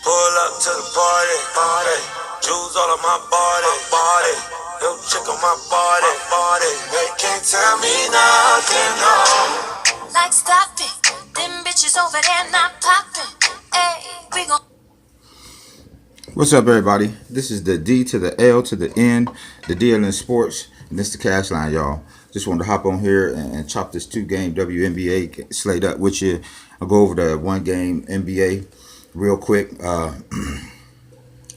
Pull up to the party. Jewels all on my body. Yo, chick on my body. They can't tell me nothing, no. Like stop it, them bitches over there not popping. Hey, we gon'. What's up, everybody? This is the D to the L to the N, the deal in sports, and this is the cash line, y'all. Just wanted to hop on here and chop this 2-game WNBA slate up with you. I'll go over the 1-game NBA real quick.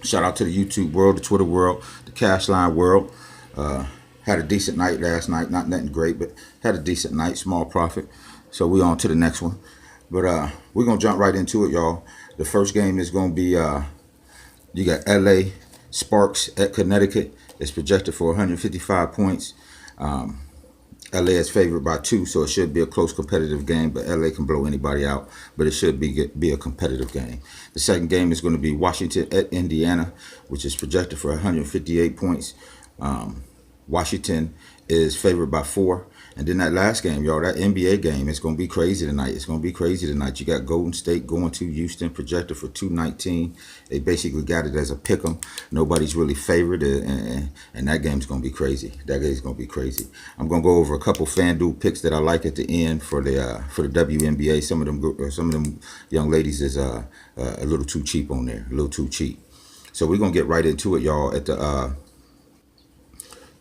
Shout out to the YouTube world, the Twitter world, the cash line world. Had a decent night last night. Not nothing great, but had a decent night, small profit. So we on to the next one. But we're going to jump right into it, y'all. The first game is going to be, you got LA Sparks at Connecticut. It's projected for 155 points. LA is favored by 2, so it should be a close competitive game, but LA can blow anybody out, but it should be a competitive game. The second game is going to be Washington at Indiana, which is projected for 158 points. Washington is favored by 4. And then that last game, y'all, that NBA game, it's going to be crazy tonight. You got Golden State going to Houston, projected for 219. They basically got it as a pick 'em. Nobody's really favored, and that game's going to be crazy. I'm going to go over a couple FanDuel picks that I like at the end for the WNBA. Some of them young ladies is a little too cheap on there, So we're going to get right into it, y'all, at the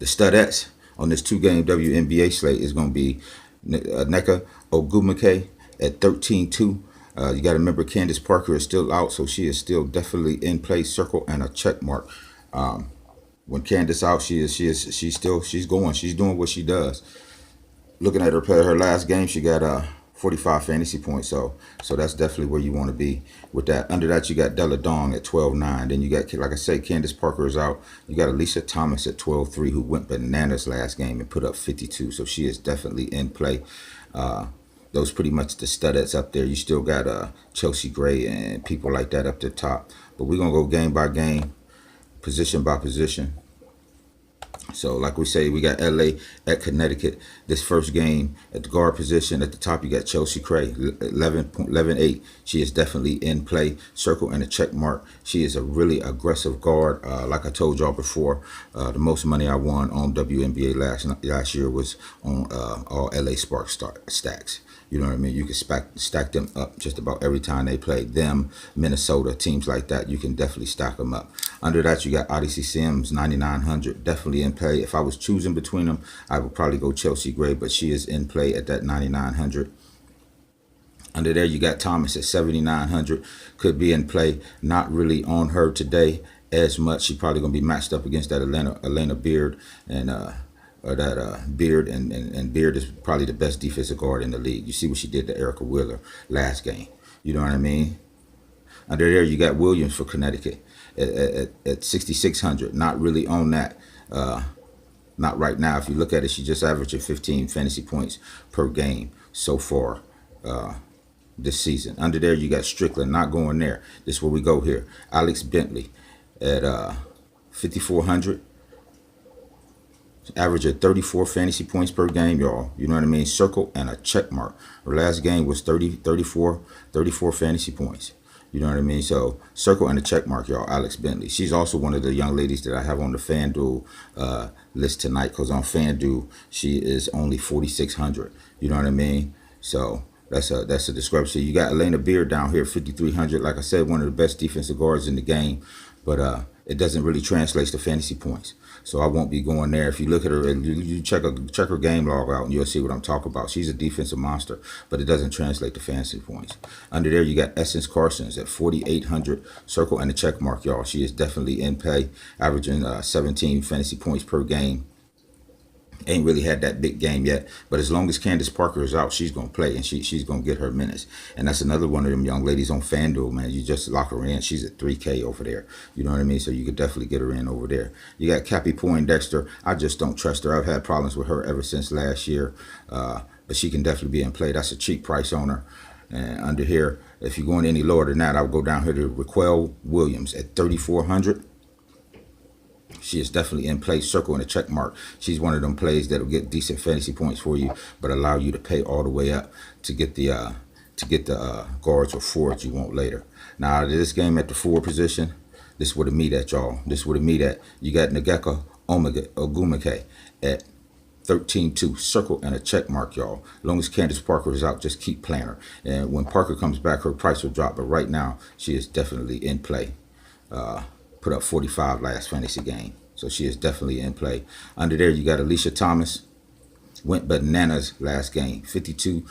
studettes. On this 2-game WNBA slate is going to be Nneka Ogwumike at 13-2. You got to remember Candace Parker is still out, so she is still definitely in play. Circle and a check mark. When Candace out, she's going. She's doing what she does. Looking at her last game, she got 45 fantasy points, so that's definitely where you want to be with that. Under that, you got Della Dong at 12-9. Then you got, like I say, Candace Parker is out. You got Alicia Thomas at 12-3, who went bananas last game and put up 52, so she is definitely in play. Those pretty much the studettes up there. You still got Chelsea Gray and people like that up the top, but we're gonna go game by game, position by position. So like we say, we got LA at Connecticut. This first game at the guard position, at the top you got Chelsea Gray, 11-8. She is definitely in play. Circle and a check mark. She is a really aggressive guard. Like I told y'all before, the most money I won on WNBA last year was on all LA Sparks stacks. You know what I mean? You can stack them up just about every time they play. Them, Minnesota, teams like that, you can definitely stack them up. Under that, you got Odyssey Sims, 9,900, definitely in play. If I was choosing between them, I would probably go Chelsea Gray, but she is in play at that 9,900. Under there, you got Thomas at 7,900, could be in play. Not really on her today as much. She's probably going to be matched up against that Elena Beard, and Beard, and Beard is probably the best defensive guard in the league. You see what she did to Erica Wheeler last game. You know what I mean? Under there, you got Williams for Connecticut at 6,600. Not really on that. Not right now. If you look at it, she just averaging 15 fantasy points per game so far this season. Under there, you got Strickland. Not going there. This is where we go here. Alex Bentley at 5,400. Average of 34 fantasy points per game, y'all. You know what I mean? Circle and a check mark. Her last game was 34 fantasy points. You know what I mean? So circle and a check mark, y'all. Alex Bentley. She's also one of the young ladies that I have on the FanDuel list tonight, because on FanDuel she is only 4,600. You know what I mean? So that's a discrepancy. You got Elena Beard down here, 5,300. Like I said, one of the best defensive guards in the game, but it doesn't really translate to fantasy points. So I won't be going there. If you look at her and you check her game log out, and you'll see what I'm talking about. She's a defensive monster, but it doesn't translate to fantasy points. Under there, you got Essence Carson's at 4,800. Circle and a check mark, y'all. She is definitely in play, averaging 17 fantasy points per game. Ain't really had that big game yet, but as long as Candace Parker is out, she's gonna play, and she's gonna get her minutes. And that's another one of them young ladies on FanDuel, man. You just lock her in. She's at 3K over there. You know what I mean? So you could definitely get her in over there. You got Cappie Poindexter. I just don't trust her. I've had problems with her ever since last year, but she can definitely be in play. That's a cheap price on her. And under here, if you're going any lower than that, I would go down here to Raquel Williams at 3,400. She is definitely in play. Circle and a check mark. She's one of them plays that'll get decent fantasy points for you, but allow you to pay all the way up to get the guards or forwards you want later. Now, out of this game at the forward position, this is where the meat at, y'all. This is where the meat at. You got Ngeka Ogumake at 13-2, circle and a check mark, y'all. As long as Candace Parker is out, just keep playing her. And when Parker comes back, her price will drop. But right now, she is definitely in play. Put up 45 last fantasy game. So she is definitely in play. Under there, you got Alicia Thomas. Went bananas last game. 52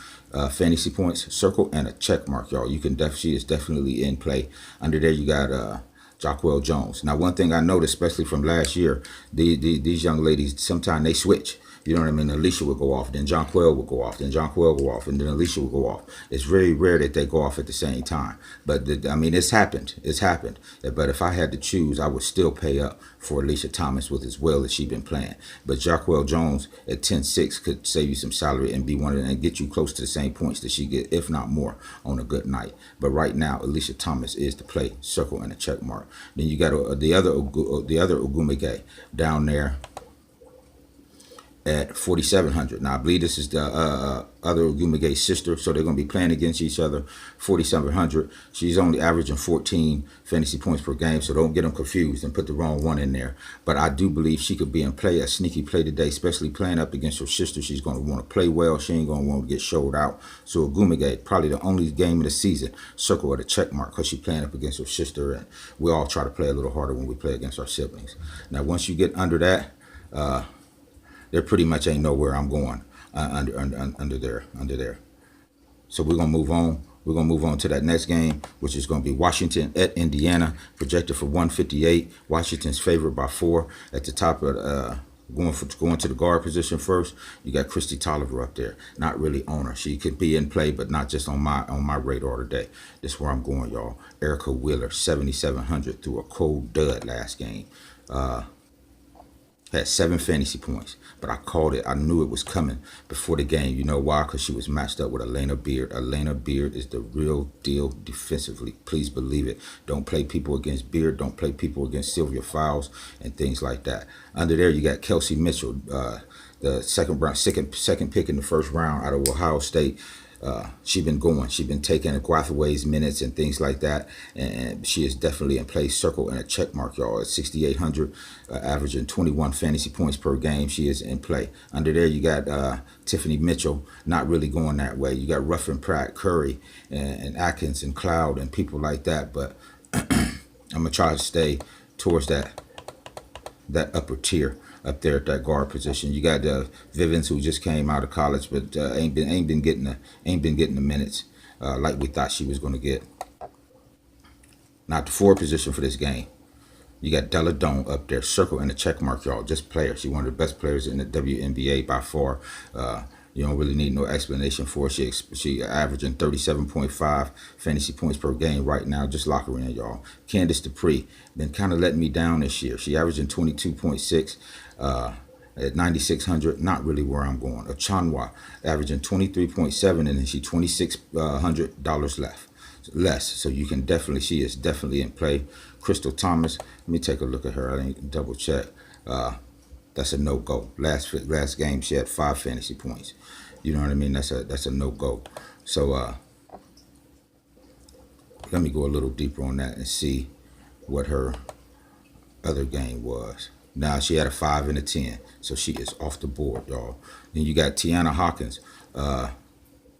fantasy points, circle, and a check mark, y'all. You can she is definitely in play. Under there, you got Jacquel Jones. Now, one thing I noticed, especially from last year, these young ladies, sometimes they switch. You know what I mean? Alicia will go off, then Jonquel will go off, then Jonquel will go off, and then Alicia will go off. It's very rare that they go off at the same time. But, I mean, it's happened. It's happened. But if I had to choose, I would still pay up for Alicia Thomas with as well as she's been playing. But Jacquel Jones at 10-6 could save you some salary and be one of them and get you close to the same points that she get, if not more, on a good night. But right now, Alicia Thomas is the play, circle, and a check mark. Then you got the other Ogumake down there at 4,700. Now, I believe this is the other Ogumige's sister, so they're going to be playing against each other. 4,700. She's only averaging 14 fantasy points per game, so don't get them confused and put the wrong one in there. But I do believe she could be in play, a sneaky play today, especially playing up against her sister. She's going to want to play well. She ain't going to want to get showed out. So Ogumige, probably the only game of the season, circle at a check mark because she's playing up against her sister, and we all try to play a little harder when we play against our siblings. Now, once you get under that, there pretty much ain't nowhere I'm going under there. So we're gonna move on. We're gonna move on to that next game, which is gonna be Washington at Indiana, projected for 158. Washington's favored by 4. At the top of going to the guard position first, you got Christy Tolliver up there. Not really on her. She could be in play, but not just on my radar today. This is where I'm going, y'all. Erica Wheeler, 7,700 through a cold dud last game. Had 7 fantasy points, but I called it. I knew it was coming before the game. You know why? Because she was matched up with Elena Beard. Elena Beard is the real deal defensively. Please believe it. Don't play people against Beard. Don't play people against Sylvia Fowles and things like that. Under there, you got Kelsey Mitchell, the second pick in the first round out of Ohio State. She's been going. She's been taking Guathaway's minutes and things like that, and she is definitely in play. Circle and a check mark, y'all. At 6,800, averaging 21 fantasy points per game. She is in play. Under there, you got Tiffany Mitchell, not really going that way. You got Ruffin Pratt, Curry, and Atkins and Cloud and people like that. But I'm gonna try to stay towards that upper tier up there at that guard position. You got Vivens, who just came out of college, but ain't been getting the minutes like we thought she was going to get. Now, the forward position for this game, you got Della Doan up there, circle and a check mark, y'all. Just player. She's one of the best players in the WNBA by far. You don't really need no explanation for it. She averaging 37.5 fantasy points per game right now. Just lock her in, y'all. Candace Dupree been kind of letting me down this year. She averaging 22.6 at 9,600. Not really where I'm going. Achanwa averaging 23.7, and then she $2,600 less. So you can definitely, she is definitely in play. Crystal Thomas, let me take a look at her. I didn't double check. That's a no-go. Last game, she had 5 fantasy points. You know what I mean? That's a no-go. So let me go a little deeper on that and see what her other game was. Now she had a 5 and a 10, so she is off the board, y'all. Then you got Tiana Hawkins,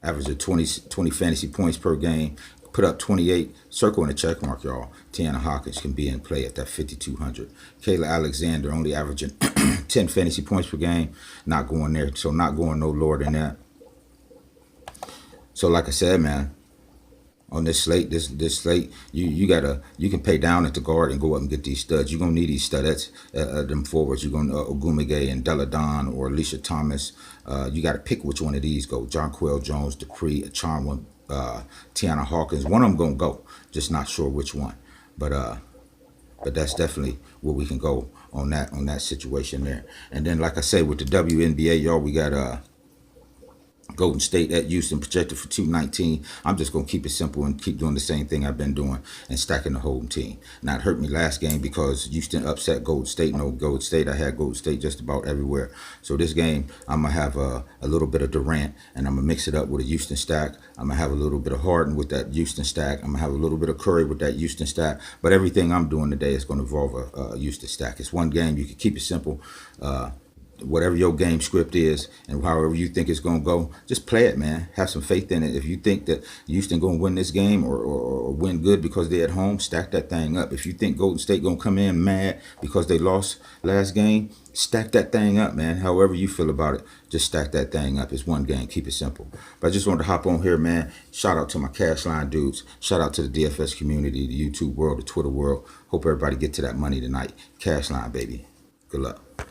averaging 20 fantasy points per game. Put up 28, circle and a check mark, y'all. Tiana Hawkins can be in play at that 5,200. Kayla Alexander only averaging 10 fantasy points per game. Not going there, so not going no lower than that. So like I said, man, on this slate, this slate, you can pay down at the guard and go up and get these studs. You're gonna need these studs, them forwards. You're gonna Ogumige and Della Don or Alicia Thomas. You got to pick which one of these go. Jonquel Jones, Dupree, Achanwa, Tiana Hawkins. One of them gonna go. Just not sure which one. But that's definitely where we can go on that situation there. And then, like I say, with the WNBA, y'all, we got Golden State at Houston projected for 219. I'm just going to keep it simple and keep doing the same thing I've been doing and stacking the whole team. Now, it hurt me last game because Houston upset Golden State. No, Golden State, I had Golden State just about everywhere. So this game, I'm going to have a little bit of Durant, and I'm going to mix it up with a Houston stack. I'm going to have a little bit of Harden with that Houston stack. I'm going to have a little bit of Curry with that Houston stack. But everything I'm doing today is going to involve a Houston stack. It's one game. You can keep it simple. Whatever your game script is and however you think it's going to go, just play it, man. Have some faith in it. If you think that Houston going to win this game or win good because they're at home, stack that thing up. If you think Golden State going to come in mad because they lost last game, stack that thing up, man. However you feel about it, just stack that thing up. It's one game. Keep it simple. But I just wanted to hop on here, man. Shout out to my CASHLINE dudes. Shout out to the DFS community, the YouTube world, the Twitter world. Hope everybody get to that money tonight. CASHLINE, baby. Good luck.